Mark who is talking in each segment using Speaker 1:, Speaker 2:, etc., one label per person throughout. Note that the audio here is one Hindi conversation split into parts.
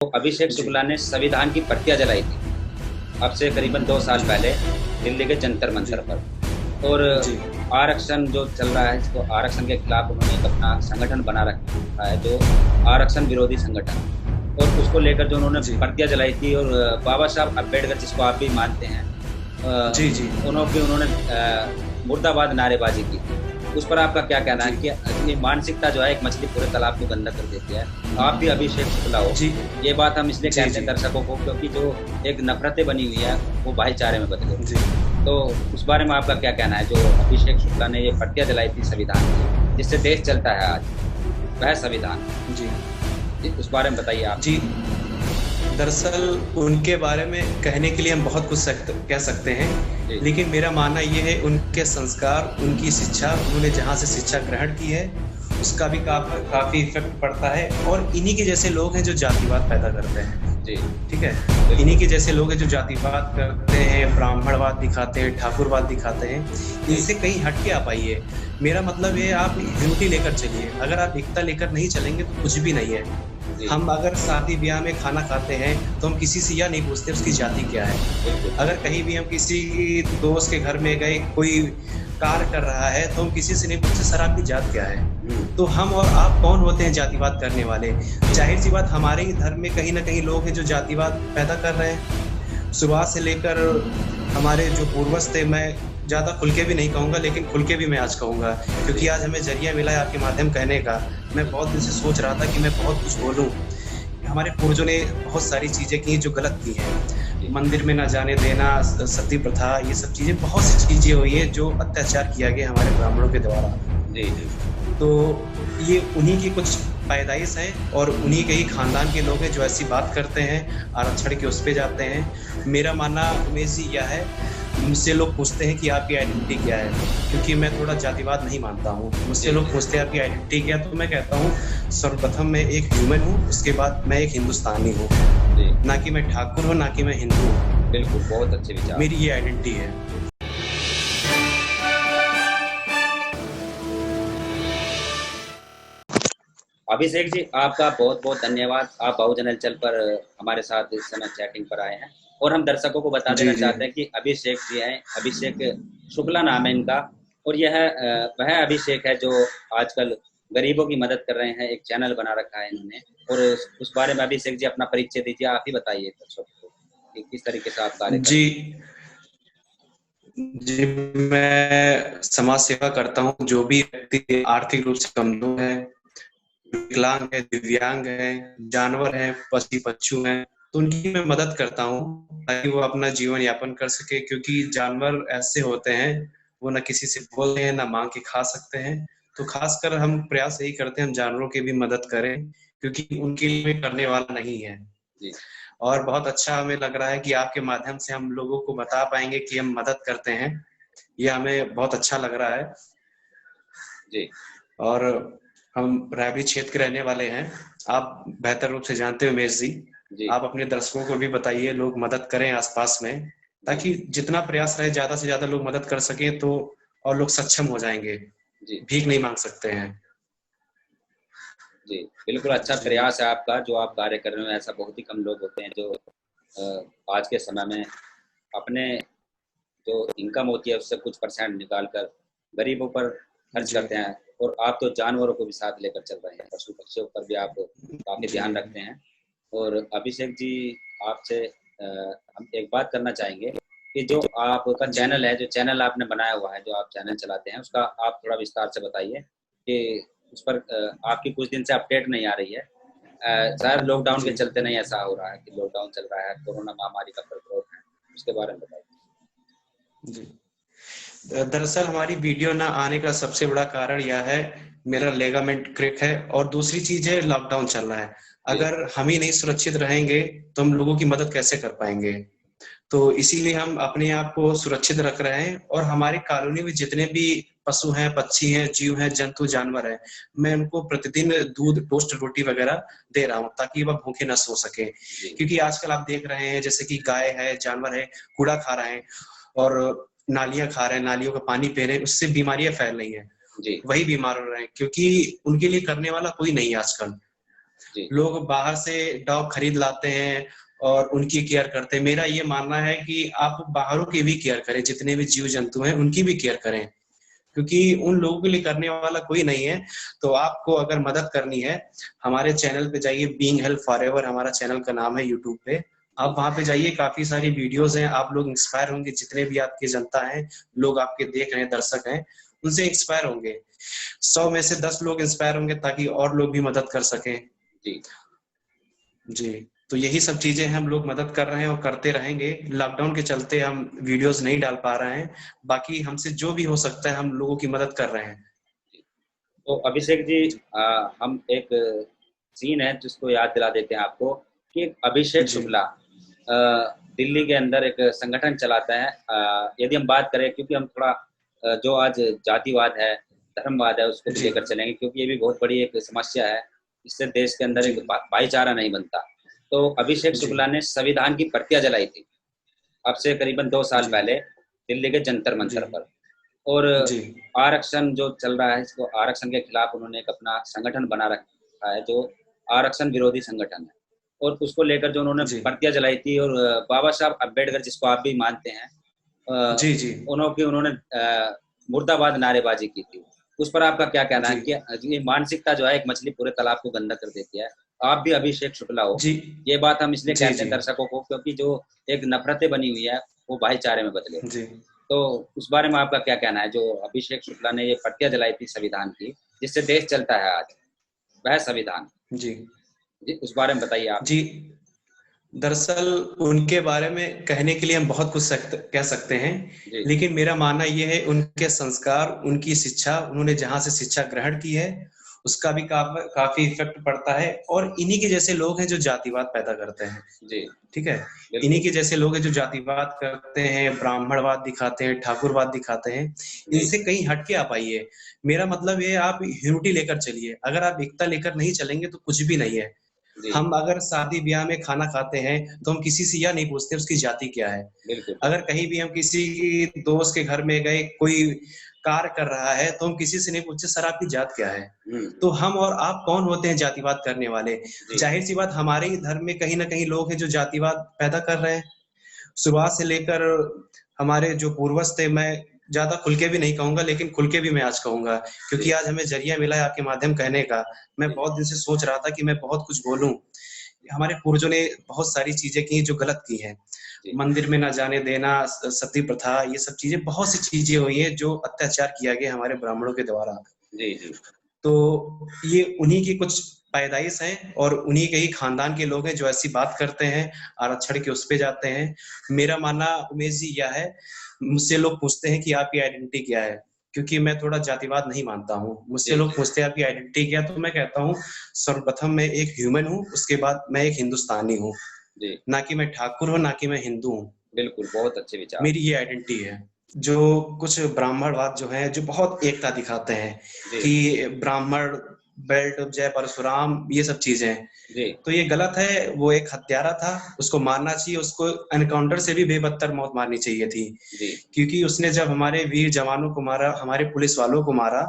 Speaker 1: तो अभिषेक
Speaker 2: जी।
Speaker 1: शुक्ला ने संविधान की प्रतियां जलाई थी अब से करीबन 2 साल
Speaker 2: जी।
Speaker 1: पहले दिल्ली के जंतर
Speaker 2: जी।
Speaker 1: मंतर पर। और
Speaker 2: जी।
Speaker 1: आरक्षण जो चल रहा है, इसको आरक्षण के खिलाफ उन्होंने एक अपना संगठन बना रखा है, जो आरक्षण विरोधी संगठन। और उसको लेकर जो उन्होंने
Speaker 2: जी।
Speaker 1: प्रतियां जलाई थी, और बाबा साहब अम्बेडकर, जिसको आप भी मानते हैं,
Speaker 2: जी। जी।
Speaker 1: उन्होंने मुर्दाबाद नारेबाजी की थी। उस पर आपका क्या कहना है
Speaker 2: जी।
Speaker 1: कि ये मानसिकता जो है, एक मछली पूरे तालाब को गंदा कर देती है। आप भी अभिषेक शुक्ला हो।
Speaker 2: जी।
Speaker 1: ये बात हम इसलिए
Speaker 2: जी।
Speaker 1: कहते हैं
Speaker 2: जी।
Speaker 1: दर्शकों को, क्योंकि जो एक नफ़रतें बनी हुई है, वो भाईचारे में बदले।
Speaker 2: जी।
Speaker 1: तो उस बारे में आपका क्या कहना है, जो अभिषेक शुक्ला ने ये प्रतियां जलाई थी संविधान की, जिससे देश चलता है आज, वह संविधान।
Speaker 2: जी।
Speaker 1: जी, उस बारे में बताइए आप।
Speaker 2: जी। दरअसल उनके बारे में कहने के लिए हम बहुत कुछ कह सकते हैं,
Speaker 1: जी,
Speaker 2: लेकिन मेरा मानना ये है उनके संस्कार, उनकी शिक्षा, उन्होंने जहाँ से शिक्षा ग्रहण की है, उसका भी काफ़ी इफ़ेक्ट पड़ता है। और इन्हीं के जैसे लोग हैं जो जातिवाद पैदा करते हैं,
Speaker 1: जी,
Speaker 2: ठीक है?
Speaker 1: बिल्कुल।
Speaker 2: इन्हीं के जैसे लोग हैं जो जातिवाद करते हैं, ब्राह्मणवाद दिखाते हैं, ठाकुरवाद दिखाते हैं।
Speaker 1: जी,
Speaker 2: इनसे कहीं हट के आप आइए। मेरा मतलब ये है, आप यूनिटी लेकर चलिए। अगर आप एकता लेकर नहीं चलेंगे तो कुछ भी नहीं है।
Speaker 1: जी,
Speaker 2: हम अगर शादी-ब्याह में खाना खाते हैं, तो हम किसी से यह नहीं पूछते उसकी जाति क्या है।
Speaker 1: बिल्कुल।
Speaker 2: अगर कहीं भी हम किसी दोस्त के घर में गए, कोई कार्य कर रहा है, तो हम किसी से नहीं पूछते सर आपकी जात क्या है?
Speaker 1: हुँ,
Speaker 2: तो हम और आप कौन होते हैं जातिवाद करने वाले? ज़ाहिर-सी बात हमारे ही धर्म में कहीं न कहीं लोग हैं जो जातिवाद पैदा कर रहे हैं। शुरुआत से लेकर हमारे जो पूर्वज थे, मैं ज़्यादा खुल के भी नहीं कहूँगा, लेकिन खुल के भी मैं आज कहूँगा, क्योंकि आज हमें ज़रिया मिला है आपके माध्यम कहने का। मैं बहुत दिन से सोच रहा था कि मैं बहुत कुछ बोलूँ। हमारे पूर्वजों ने बहुत सारी चीज़ें की जो गलत की हैं।
Speaker 1: जी,
Speaker 2: मंदिर में ना जाने देना, सती प्रथा, ये सब चीज़ें, बहुत सी चीज़ें हुई हैं जो अत्याचार किया गया हमारे ब्राह्मणों के द्वारा।
Speaker 1: जी, जी,
Speaker 2: तो ये उन्हीं की कुछ पैदाइश है और उन्हीं के ही खानदान के लोग हैं जो ऐसी बात करते हैं, आरक्षण के उस पे जाते हैं। मेरा मानना उमेश जी यह है, मुझसे लोग पूछते हैं कि आपकी आइडेंटिटी क्या है? क्योंकि मैं थोड़ा जातिवाद नहीं मानता हूँ। मुझसे
Speaker 1: जी,
Speaker 2: लोग पूछते हैं आपकी आइडेंटिटी क्या है? तो मैं कहता हूँ सर्वप्रथम मैं एक ह्यूमन हूँ, उसके बाद मैं एक हिंदुस्तानी हूँ।
Speaker 1: जी,
Speaker 2: ना कि मैं ठाकुर हूँ, ना कि मैं हिंदू हूँ।
Speaker 1: बिल्कुल, बहुत अच्छे विचार।
Speaker 2: मेरी ये आइडेंटिटी है।
Speaker 1: अभिषेक जी, आपका बहुत-बहुत धन्यवाद। आप बहुजन हलचल पर हमारे साथ इस समय चैटिंग पर आए हैं, और हम दर्शकों को बता देना
Speaker 2: जी, जी।
Speaker 1: चाहते हैं कि अभिषेक जी हैं, अभिषेक शुक्ला नाम है इनका। और यह वह अभिषेक है जो आजकल गरीबों की मदद कर रहे हैं, एक चैनल बना रखा है इन्होंने। और उस बारे में अभिषेक जी अपना परिचय दीजिए, आप ही बताइए दर्शकों को कि किस तरीके से आप कार्य
Speaker 2: जी।
Speaker 1: करते हैं।
Speaker 2: जी, मैं समाज सेवा करता हूँ। जो भी व्यक्ति आर्थिक रूप से कमज़ोर है, विकलांग है, दिव्यांग है, जानवर हैं, पशु-पक्षी हैं, तो उनकी मैं मदद करता हूँ ताकि वो अपना जीवन यापन कर सकें, क्योंकि जानवर ऐसे होते हैं, वो ना किसी से बोलते हैं, ना माँग के खा सकते हैं। तो ख़ासकर हम प्रयास यही करते हैं हम जानवरों की भी मदद करें, क्योंकि उनके लिए कोई करने वाला नहीं है।
Speaker 1: जी,
Speaker 2: और बहुत अच्छा हमें लग रहा है कि आपके माध्यम से हम लोगों को बता पाएँगे कि हम मदद करते हैं। ये हमें बहुत अच्छा लग रहा है।
Speaker 1: जी,
Speaker 2: और हम रायबरेली क्षेत्र के रहने वाले हैं। आप बेहतर रूप से जानते हो उमेश जी।
Speaker 1: जी,
Speaker 2: आप अपने दर्शकों को भी बताइए, लोग मदद करें आस-पास में,
Speaker 1: जी,
Speaker 2: ताकि जितना प्रयास रहे ज़्यादा से ज़्यादा लोग मदद कर सकें, तो और लोग सक्षम हो जाएँगे।
Speaker 1: जी।
Speaker 2: भीख नहीं माँग सकते हैं।
Speaker 1: जी, बिल्कुल अच्छा
Speaker 2: जी।
Speaker 1: प्रयास है आपका जो आप कार्य कर रहे हो। ऐसा बहुत ही कम लोग होते हैं जो आज के समय में अपने जो इनकम होती है उससे कुछ परसेंट निकाल कर गरीबों पर खर्च
Speaker 2: जी।
Speaker 1: करते हैं। और आप तो जानवरों को भी साथ लेकर चल रहे हैं, पशु-पक्षियों पर भी आप काफ़ी
Speaker 2: जी।
Speaker 1: ध्यान रखते हैं। और अभिषेक जी, आपसे हम एक बात करना चाहेंगे कि जो आपका
Speaker 2: जी।
Speaker 1: चैनल है, जो चैनल आपने बनाया हुआ है, जो आप चैनल चलाते हैं, उसका आप थोड़ा विस्तार से बताइए कि उस पर आपकी कुछ दिन से अपडेट नहीं आ रही है। शायद लॉकडाउन के
Speaker 2: जी।
Speaker 1: चलते नहीं ऐसा हो रहा है कि लॉकडाउन चल रहा है, कोरोना महामारी का प्रकोप है, उसके बारे में बताइए?
Speaker 2: जी। दरअसल हमारी वीडियो ना आने का सबसे बड़ा कारण यह है,
Speaker 1: जी,
Speaker 2: मेरा लिगामेंट क्रैक है और दूसरी चीज़ है लॉकडाउन चल रहा है।
Speaker 1: जी,
Speaker 2: अगर हम ही नहीं सुरक्षित रहेंगे, तो हम लोगों की मदद कैसे कर पाएँगे? तो इसीलिए हम अपने आप को सुरक्षित रख रहे हैं और हमारी कॉलोनी में जितने भी पशु हैं, पक्षी हैं, जीव हैं, जंतु, जानवर हैं, मैं उनको प्रतिदिन दूध, टोस्ट, रोटी वगैरह दे रहा हूँ ताकि वह भूखे ना सो सकें।
Speaker 1: जी,
Speaker 2: क्योंकि आजकल आप देख रहे हैं जैसे कि गाय है, जानवर है, कूड़ा खा रहे हैं और नालियाँ खा रहे हैं, नालियों का पानी पी रहे हैं, उससे बीमारियाँ फैल रही हैं।
Speaker 1: जी,
Speaker 2: वही बीमार हो रहे हैं क्योंकि उनके लिए करने वाला कोई नहीं है आजकल।
Speaker 1: जी
Speaker 2: लोग बाहर से डॉग खरीद लाते हैं और उनकी केयर करते हैं। मेरा ये मानना है कि आप बाहरों की भी केयर करें, जितने भी जीव जंतु हैं उनकी भी केयर करें, क्योंकि उन लोगों के लिए करने वाला कोई नहीं है। तो आपको अगर मदद करनी है, हमारे चैनल पे जाइए, बीइंग हेल्प फॉरएवर हमारा चैनल का नाम है यूट्यूब पे। आप
Speaker 1: जी
Speaker 2: वहां पे जाइए, काफी सारी वीडियोस हैं, आप लोग इंस्पायर होंगे, जितने भी आपकी जनता है, लोग आपके देख रहे हैं, दर्शक हैं, उनसे इंस्पायर होंगे। 100 में से 10 लोग इंस्पायर होंगे, ताकि और लोग भी मदद कर सकें।
Speaker 1: जी
Speaker 2: जी, तो यही सब चीजें हम लोग मदद कर रहे हैं और करते रहेंगे। लॉकडाउन के चलते हम वीडियोस नहीं डाल पा रहे हैं, बाकी हमसे जो भी हो सकता है हम लोगों की मदद कर रहे हैं।
Speaker 1: तो अभिषेक जी,
Speaker 2: जी
Speaker 1: हम एक सीन है जिसको याद दिला देते हैं आपको कि अभिषेक
Speaker 2: जी
Speaker 1: शुक्ला दिल्ली के अंदर एक संगठन चलाता है। यदि हम बात करें, क्योंकि हम थोड़ा जो आज जातिवाद है, धर्मवाद है, उसको भी
Speaker 2: जी
Speaker 1: लेकर चलेंगे, क्योंकि ये भी बहुत बड़ी एक समस्या है। इससे देश के अंदर
Speaker 2: जी
Speaker 1: एक भाईचारा नहीं बनता। तो अभिषेक
Speaker 2: जी
Speaker 1: शुक्ला ने संविधान की प्रतियां जलाई थी अब से करीबन 2 साल
Speaker 2: जी
Speaker 1: पहले, दिल्ली के जंतर
Speaker 2: जी
Speaker 1: मंतर पर। और
Speaker 2: जी
Speaker 1: आरक्षण जो चल रहा है, इसको आरक्षण के खिलाफ उन्होंने एक अपना संगठन बना रखा है, जो आरक्षण विरोधी संगठन है। और उसको लेकर जो उन्होंने
Speaker 2: जी
Speaker 1: प्रतियां जलाई थी, और बाबा साहब अम्बेडकर, जिसको आप भी मानते हैं,
Speaker 2: जी जी
Speaker 1: उन्होंने मुर्दाबाद नारेबाजी की थी। उस पर आपका क्या कहना है
Speaker 2: जी
Speaker 1: कि ये मानसिकता जो है, एक मछली पूरे तालाब को गंदा कर देती है। आप भी अभिषेक शुक्ला हो।
Speaker 2: जी
Speaker 1: ये बात हम इसलिए
Speaker 2: जी
Speaker 1: कहते हैं
Speaker 2: जी
Speaker 1: दर्शकों को, क्योंकि जो एक नफरतें बनी हुई है, वो भाईचारे में बदले।
Speaker 2: जी
Speaker 1: तो उस बारे में आपका क्या कहना है, जो अभिषेक शुक्ला ने ये प्रतियां जलाई थी संविधान की, जिससे देश चलता है आज, वह संविधान
Speaker 2: जी
Speaker 1: जी, उस बारे में बताइए आप।
Speaker 2: जी। दरअसल उनके बारे में कहने के लिए हम बहुत कुछ कह सकते हैं,
Speaker 1: जी
Speaker 2: लेकिन मेरा मानना ये है, उनके संस्कार, उनकी शिक्षा, उन्होंने जहाँ से शिक्षा ग्रहण की है, उसका भी काफी इफेक्ट पड़ता है। और इन्हीं के जैसे लोग हैं जो जातिवाद पैदा करते हैं।
Speaker 1: जी
Speaker 2: ठीक है, इन्हीं
Speaker 1: बिल्कुल।
Speaker 2: के जैसे लोग हैं जो जातिवाद करते हैं, ब्राह्मणवाद दिखाते हैं, ठाकुरवाद दिखाते हैं।
Speaker 1: जी
Speaker 2: इनसे कहीं हटके आप आइए। मेरा मतलब ये है, आप यूनिटी लेकर चलिए। अगर आप एकता लेकर नहीं चलेंगे तो कुछ भी नहीं है।
Speaker 1: जी
Speaker 2: हम अगर शादी ब्याह में खाना खाते हैं तो हम किसी से यह नहीं पूछते उसकी जाति क्या है।
Speaker 1: बिल्कुल।
Speaker 2: अगर कहीं भी हम किसी दोस्त के घर में गए, कोई कार्य कर रहा है, तो हम किसी से नहीं पूछते सर आपकी जात क्या है। तो हम और आप कौन होते हैं जातिवाद करने वाले।
Speaker 1: जी
Speaker 2: जाहिर सी बात, हमारे ही धर्म में कहीं ना कहीं लोग हैं जो जातिवाद पैदा कर रहे हैं। शुरुआत से लेकर हमारे जो पूर्वज थे, मैं ज्यादा खुल के भी नहीं कहूंगा, लेकिन खुल के भी मैं आज कहूंगा, क्योंकि
Speaker 1: जी
Speaker 2: आज हमें जरिया मिला है आपके माध्यम कहने का। मैं
Speaker 1: जी
Speaker 2: बहुत दिन से सोच रहा था कि मैं बहुत कुछ बोलूं। हमारे पूर्वजों ने बहुत सारी चीजें की जो गलत की हैं।
Speaker 1: जी
Speaker 2: मंदिर में ना जाने देना, सती प्रथा, ये सब चीजें, बहुत सी चीजें हुई हैं जो अत्याचार किया गया हमारे ब्राह्मणों के द्वारा।
Speaker 1: जी जी
Speaker 2: तो ये उन्हीं की कुछ पैदाइश है, और उन्हीं के ही खानदान के लोग हैं जो ऐसी बात करते हैं, आरक्षण के उस पे जाते हैं। मेरा मानना उमेश जी यह है, मुझसे लोग पूछते हैं कि आपकी आइडेंटिटी क्या है, क्योंकि मैं थोड़ा जातिवाद नहीं मानता हूँ। मुझसे
Speaker 1: जी
Speaker 2: लोग पूछते हैं आपकी आइडेंटिटी क्या है, तो मैं कहता हूँ सर्वप्रथम मैं एक ह्यूमन हूँ, उसके बाद मैं एक हिंदुस्तानी हूँ।
Speaker 1: जी
Speaker 2: ना कि मैं ठाकुर हूँ, ना कि मैं हिंदू हूँ।
Speaker 1: बिल्कुल, बहुत अच्छे विचार।
Speaker 2: मेरी ये आइडेंटिटी है। जो कुछ ब्राह्मणवाद जो है, जो बहुत एकता दिखाते हैं
Speaker 1: जी
Speaker 2: कि ब्राह्मण बेल्ट, जय परशुराम, ये सब चीजें,
Speaker 1: जी
Speaker 2: तो ये गलत है। वो एक हत्यारा था, उसको मारना चाहिए, उसको एनकाउंटर से भी बेबदतर मौत मारनी चाहिए थी।
Speaker 1: जी
Speaker 2: क्योंकि उसने जब हमारे वीर जवानों को मारा, हमारे पुलिस वालों को मारा,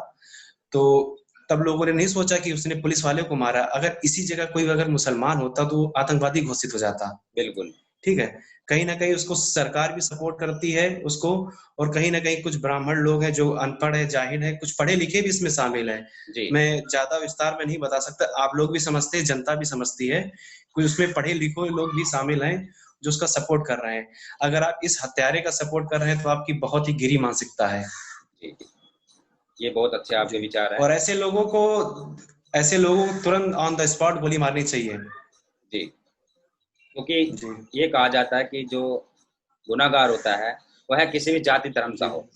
Speaker 2: तो तब लोगों ने नहीं सोचा कि उसने पुलिस वाले को मारा। अगर इसी जगह कोई अगर मुसलमान होता तो वो आतंकवादी घोषित हो जाता।
Speaker 1: बिल्कुल।
Speaker 2: ठीक है, कहीं ना कहीं उसको सरकार भी सपोर्ट करती है उसको। और कहीं ना कहीं कुछ ब्राह्मण लोग हैं जो अनपढ़ है, जाहिल है, कुछ पढ़े लिखे भी इसमें शामिल है।
Speaker 1: जी
Speaker 2: मैं ज्यादा विस्तार में नहीं बता सकता, आप लोग भी समझते हैं, जनता भी समझती है। कुछ उसमें पढ़े लिखे लोग भी शामिल हैं जो उसका सपोर्ट कर रहे हैं। अगर आप इस हत्यारे का सपोर्ट कर रहे हैं तो आपकी बहुत ही गिरी मानसिकता है।
Speaker 1: जी जी, ये बहुत अच्छे
Speaker 2: जी,
Speaker 1: आपके विचार हैं।
Speaker 2: और ऐसे लोगों को तुरंत ऑन द स्पॉट गोली मारनी चाहिए।
Speaker 1: जी, क्योंकि
Speaker 2: जी
Speaker 1: ये कहा जाता है कि जो गुनाहगार होता है, वह किसी भी जाति धर्म का
Speaker 2: जी
Speaker 1: हो,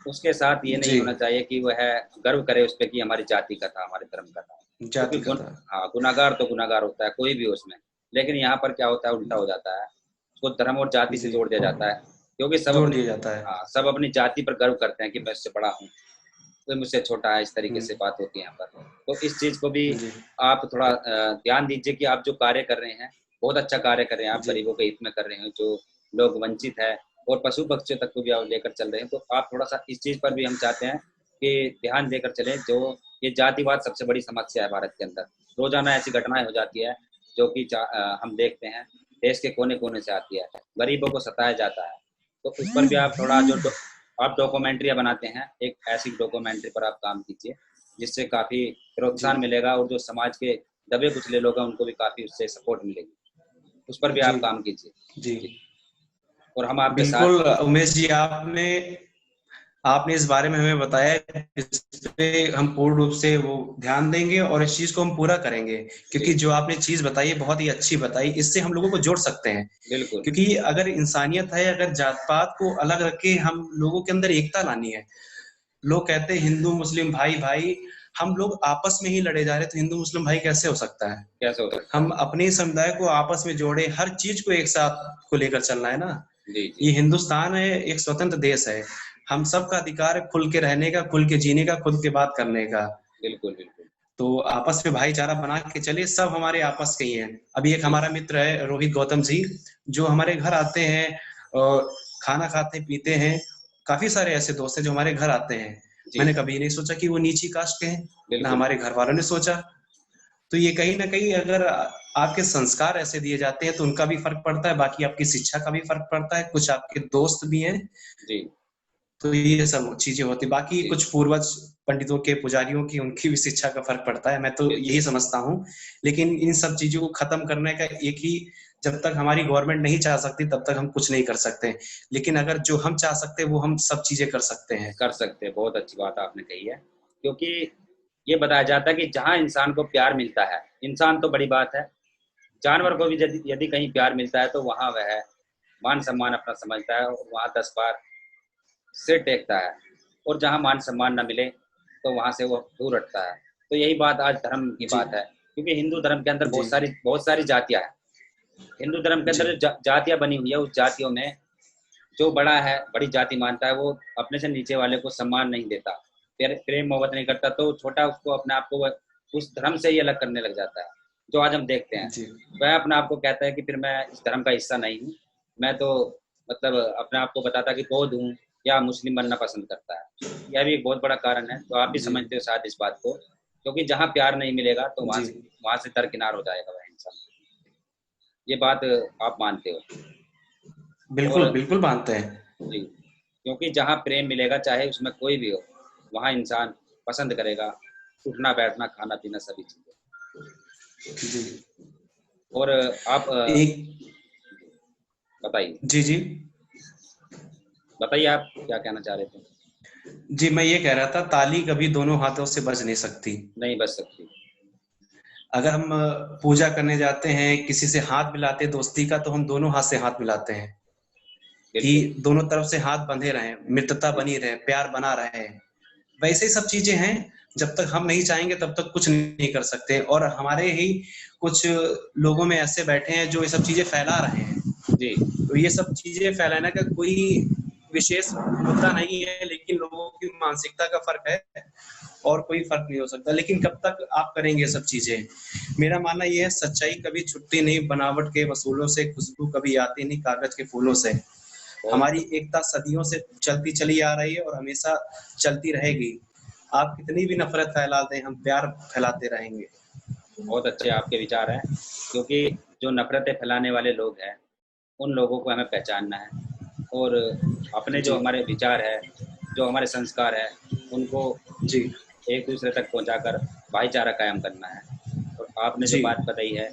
Speaker 1: उसके साथ ये नहीं
Speaker 2: जी,
Speaker 1: होना चाहिए कि वह गर्व करे उस पे कि हमारी जाति का था, हमारे धर्म का था। क्योंकि
Speaker 2: जाति का था।
Speaker 1: हाँ, गुनाहगार तो गुनाहगार होता है, कोई भी हो उसमें। लेकिन यहाँ पर क्या होता है, उल्टा हो जाता है, उसको धर्म और जाति से
Speaker 2: जी,
Speaker 1: जोड़ दिया जाता है, क्योंकि सब
Speaker 2: जोड़
Speaker 1: अपनी,
Speaker 2: दिया जाता है।
Speaker 1: हाँ, सब अपनी जाति पर गर्व करते हैं कि मैं इससे बड़ा हूँ, कोई मुझसे छोटा है, इस तरीके से
Speaker 2: हम्म,
Speaker 1: बात होती है यहाँ पर। तो इस चीज़ को भी
Speaker 2: जी
Speaker 1: आप थोड़ा ध्यान दीजिए कि आप जो कार्य कर रहे हैं, बहुत अच्छा कार्य कर रहे हैं, आप
Speaker 2: जी
Speaker 1: गरीबों के हित में कर रहे हैं, जो लोग वंचित है, और पशु पक्षियों तक को भी आप लेकर चल रहे हैं। तो आप थोड़ा सा इस चीज़ पर भी हम चाहते हैं कि ध्यान देकर चले। जो ये जातिवाद सबसे बड़ी समस्या है भारत के अंदर, रोजाना ऐसी घटनाएं हो जाती है जो कि हम देखते हैं देश के कोने कोने से आती है, गरीबों को सताया जाता है। तो उस पर भी आप थोड़ा आप डॉक्यूमेंट्रियाँ बनाते हैं, एक ऐसी डॉक्यूमेंट्री पर आप काम कीजिए जिससे काफ़ी
Speaker 2: जी
Speaker 1: प्रोत्साहन मिलेगा, और जो समाज के दबे कुचले लोग हैं उनको भी काफ़ी उससे सपोर्ट मिलेगी। उस पर भी
Speaker 2: जी
Speaker 1: आप काम कीजिए
Speaker 2: जी
Speaker 1: जी, और हम आपके साथ।
Speaker 2: बिल्कुल उमेश जी, आपने आपने इस बारे में हमें बताया, इस पे हम पूर्ण रूप से वो ध्यान देंगे और इस चीज को हम पूरा करेंगे, क्योंकि
Speaker 1: जी
Speaker 2: जो आपने चीज बताई है बहुत ही अच्छी बताई, इससे हम लोगों को जोड़ सकते हैं।
Speaker 1: बिल्कुल।
Speaker 2: क्योंकि अगर इंसानियत है, अगर जात पात को अलग रख के हम लोगों के अंदर एकता लानी है। लोग कहते हैं हिंदू मुस्लिम भाई भाई, हम लोग आपस में ही लड़े जा रहे हैं, तो हिंदू मुस्लिम भाई कैसे हो सकता है?
Speaker 1: कैसे हो सकता
Speaker 2: हम
Speaker 1: है?
Speaker 2: अपने समुदाय को आपस में जोड़े, हर चीज को एक साथ को लेकर चलना है ना।
Speaker 1: जी जी
Speaker 2: ये हिंदुस्तान है, एक स्वतंत्र देश है। हम सबका अधिकार है खुल के रहने का, खुल के जीने का, खुद के बात करने का।
Speaker 1: बिल्कुल बिल्कुल।
Speaker 2: तो आपस में भाईचारा बना के चलिए, सब हमारे आपस के ही हैं। अभी एक
Speaker 1: जी
Speaker 2: हमारा मित्र है रोहित गौतम जी, जो हमारे घर आते हैं और खाना खाते पीते हैं। काफी सारे ऐसे दोस्त हैं जो हमारे घर आते हैं।
Speaker 1: जी
Speaker 2: मैंने कभी नहीं सोचा कि वो नीची कास्ट के हैं, ना
Speaker 1: बिल्कुल
Speaker 2: हमारे घर वालों ने सोचा। तो ये कहीं ना कहीं अगर आपके संस्कार ऐसे दिए जाते हैं तो उनका भी फर्क पड़ता है, बाकी आपकी शिक्षा का भी फर्क पड़ता है। कुछ आपके दोस्त भी हैं,
Speaker 1: जी
Speaker 2: तो ये सब चीजें होती, बाकी
Speaker 1: जी
Speaker 2: कुछ पूर्वज पंडितों के, पुजारियों की, उनकी भी शिक्षा का फर्क पड़ता है, मैं तो
Speaker 1: बिल्कुल।
Speaker 2: यही समझता हूँ। लेकिन इन सब चीजों को खत्म करने का एक ही, जब तक हमारी गवर्नमेंट नहीं चाह सकती तब तक हम कुछ नहीं कर सकते। लेकिन अगर जो हम चाह सकते हैं वो हम सब चीजें कर सकते हैं।
Speaker 1: कर सकते हैं, बहुत अच्छी बात आपने कही है। क्योंकि ये बताया जाता है कि जहाँ इंसान को प्यार मिलता है, इंसान तो बड़ी बात है, जानवर को भी यदि यदि कहीं प्यार मिलता है तो वहाँ वह मान सम्मान अपना समझता है और वहाँ 10 बार सिर टेकता है। और जहाँ मान सम्मान न मिले तो वहाँ से वो दूर हटता है। तो यही बात आज धर्म की
Speaker 2: जी
Speaker 1: बात है, क्योंकि हिंदू धर्म के अंदर
Speaker 2: जी
Speaker 1: बहुत सारी जातियाँ हैं। हिंदू धर्म के
Speaker 2: जी
Speaker 1: अंदर जो जातियाँ बनी हुई है, उस जातियों में जो बड़ा है, बड़ी जाति मानता है, वो अपने से नीचे वाले को सम्मान नहीं देता, प्रेम मोहब्बत नहीं करता, तो छोटा उसको अपने आप को उस धर्म से ही अलग करने लग जाता है, जो आज हम देखते हैं।
Speaker 2: जी
Speaker 1: वह अपने आप को कहता है कि फिर मैं इस धर्म का हिस्सा नहीं हूँ, मैं तो मतलब अपने आप को बताता कि बौद्ध हूँ या मुस्लिम बनना पसंद करता है। यह भी एक बहुत बड़ा कारण है, तो आप भी
Speaker 2: जी
Speaker 1: समझते हो शायद इस बात को, क्योंकि जहाँ प्यार नहीं मिलेगा तो
Speaker 2: जी
Speaker 1: वहाँ से दरकिनार हो जाएगा वह इंसान। ये बात आप मानते हो? और
Speaker 2: बिल्कुल बिल्कुल मानते हैं।
Speaker 1: जी, क्योंकि जहाँ प्रेम मिलेगा चाहे उसमें कोई भी हो, वहाँ इंसान पसंद करेगा उठना बैठना खाना पीना सभी चीज़ें।
Speaker 2: जी
Speaker 1: और आप
Speaker 2: एक
Speaker 1: बताइए,
Speaker 2: जी जी
Speaker 1: बताइए आप क्या कहना चाह रहे थे?
Speaker 2: जी, मैं ये कह रहा था, ताली कभी दोनों हाथों से बज नहीं सकती।
Speaker 1: नहीं बच सकती।
Speaker 2: अगर हम पूजा करने जाते हैं, किसी से हाथ मिलाते हैं दोस्ती का, तो हम दोनों हाथ से हाथ मिलाते हैं कि
Speaker 1: बिल्कुल।
Speaker 2: दोनों तरफ से हाथ बंधे रहें, मित्रता
Speaker 1: जी
Speaker 2: बनी रहे, प्यार बना रहे। वैसे ही सब चीजें हैं, जब तक हम नहीं चाहेंगे तब तक कुछ नहीं कर सकते। और हमारे ही कुछ लोगों में ऐसे बैठे हैं जो ये सब चीजें फैला रहे हैं।
Speaker 1: जी
Speaker 2: तो ये सब चीजें फैलाने का कोई विशेष मुद्दा नहीं है, लेकिन लोगों की मानसिकता का फर्क है, और कोई फर्क नहीं हो सकता। लेकिन कब तक आप करेंगे ये सब चीजें? मेरा मानना ये है, सच्चाई कभी छुट्टी नहीं बनावट के वसूलों से, खुशबू कभी आती नहीं कागज के फूलों से।
Speaker 1: बहुत
Speaker 2: हमारी एकता सदियों से चलती चली आ रही है और हमेशा चलती रहेगी। आप कितनी भी नफरत फैला दें, हम प्यार फैलाते रहेंगे।
Speaker 1: बहुत अच्छे आपके विचार हैं, क्योंकि जो नफरतें फैलाने वाले लोग हैं उन लोगों को हमें पहचानना है, और अपने जो
Speaker 2: जी
Speaker 1: हमारे विचार है, जो हमारे संस्कार है, उनको
Speaker 2: जी
Speaker 1: एक दूसरे तक पहुंचाकर भाईचारा कायम करना है। और आपने जो
Speaker 2: जी
Speaker 1: बात बताई है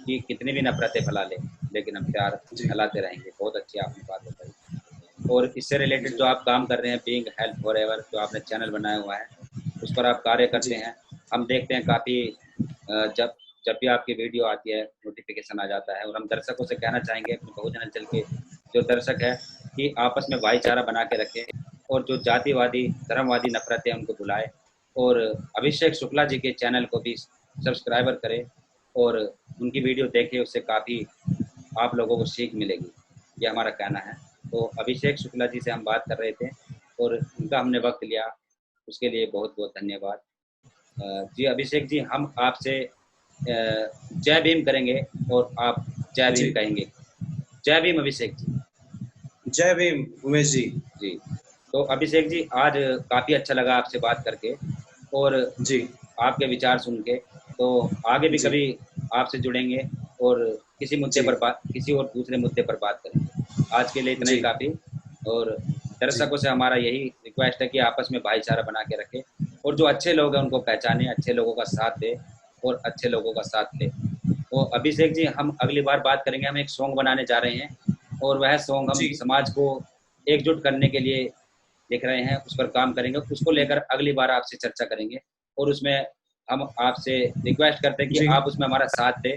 Speaker 1: कि कितनी भी नफरतें फैला ले लेकिन हम प्यार
Speaker 2: जी
Speaker 1: फैलाते रहेंगे, बहुत अच्छी आपने बात बताई। और इससे रिलेटेड जो
Speaker 2: जी
Speaker 1: आप काम कर रहे हैं, बीइंग हेल्प फॉरएवर, जो आपने चैनल बनाया हुआ है, उस पर आप कार्य करते
Speaker 2: जी
Speaker 1: हैं। हम देखते हैं काफ़ी, जब जब भी आपकी वीडियो आती है नोटिफिकेशन आ जाता है। और हम दर्शकों से कहना चाहेंगे, अपने बहुजन अंचल के जो दर्शक है, कि आपस में भाईचारा बना के रखें, और जो जातिवादी धर्मवादी नफरतें हैं उनको भुलाएं, और अभिषेक शुक्ला जी के चैनल को भी सब्सक्राइबर करें, और उनकी वीडियो देखें, उससे काफ़ी आप लोगों को सीख मिलेगी, ये हमारा कहना है। तो अभिषेक शुक्ला जी से हम बात कर रहे थे और उनका हमने वक्त लिया, उसके लिए बहुत बहुत धन्यवाद। जी अभिषेक जी, हम आपसे जय भीम करेंगे और आप जय भीम
Speaker 2: जी
Speaker 1: कहेंगे। जय भीम अभिषेक जी।
Speaker 2: जय भीम उमेश जी।
Speaker 1: जी। तो अभिषेक जी, आज काफ़ी अच्छा लगा आपसे बात करके और
Speaker 2: जी
Speaker 1: आपके विचार सुन के। तो आगे भी
Speaker 2: जी
Speaker 1: कभी आपसे जुड़ेंगे और किसी मुद्दे
Speaker 2: जी
Speaker 1: पर बात, किसी और दूसरे मुद्दे पर बात करेंगे। आज के लिए इतना ही
Speaker 2: जी
Speaker 1: काफ़ी। और
Speaker 2: जी
Speaker 1: दर्शकों से हमारा यही रिक्वेस्ट है कि आपस में भाईचारा बना के रखें और जो अच्छे लोग हैं उनको पहचानें, अच्छे लोगों का साथ दें और अच्छे लोगों का साथ लें। तो अभिषेक जी, हम अगली बार बात करेंगे। हम एक सॉन्ग बनाने जा रहे हैं और वह सॉन्ग हम
Speaker 2: जी
Speaker 1: समाज को एकजुट करने के लिए लिख रहे हैं, उस पर काम करेंगे। उसको लेकर अगली बार आपसे चर्चा करेंगे और उसमें हम आपसे रिक्वेस्ट करते हैं कि
Speaker 2: जी
Speaker 1: आप उसमें हमारा साथ दें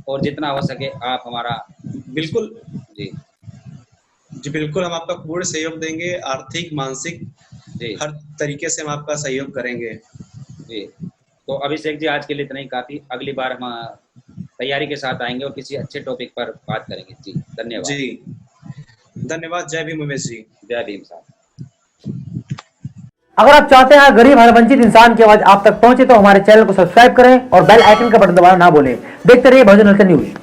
Speaker 1: और जितना हो सके आप हमारा उस।
Speaker 2: बिल्कुल।
Speaker 1: जी
Speaker 2: जी बिल्कुल, हम आपका पूर्ण सहयोग देंगे, आर्थिक, मानसिक,
Speaker 1: जी
Speaker 2: हर तरीके से हम आपका सहयोग करेंगे।
Speaker 1: जी। तो अभिषेक जी, आज के लिए इतना ही काफ़ी। अगली बार हम तैयारी के साथ आएंगे और किसी अच्छे टॉपिक पर बात करेंगे। जी, धन्यवाद।
Speaker 2: जी, धन्यवाद। जय भीम उमेश जी।
Speaker 1: जय भीम साहब।
Speaker 3: अगर आप चाहते हैं गरीब हर वंचित इंसान की आवाज आप तक पहुंचे तो हमारे चैनल को सब्सक्राइब करें और बेल आइकन का बटन दबाना ना भूलें। देखते रहिए बहुजन हलचल न्यूज।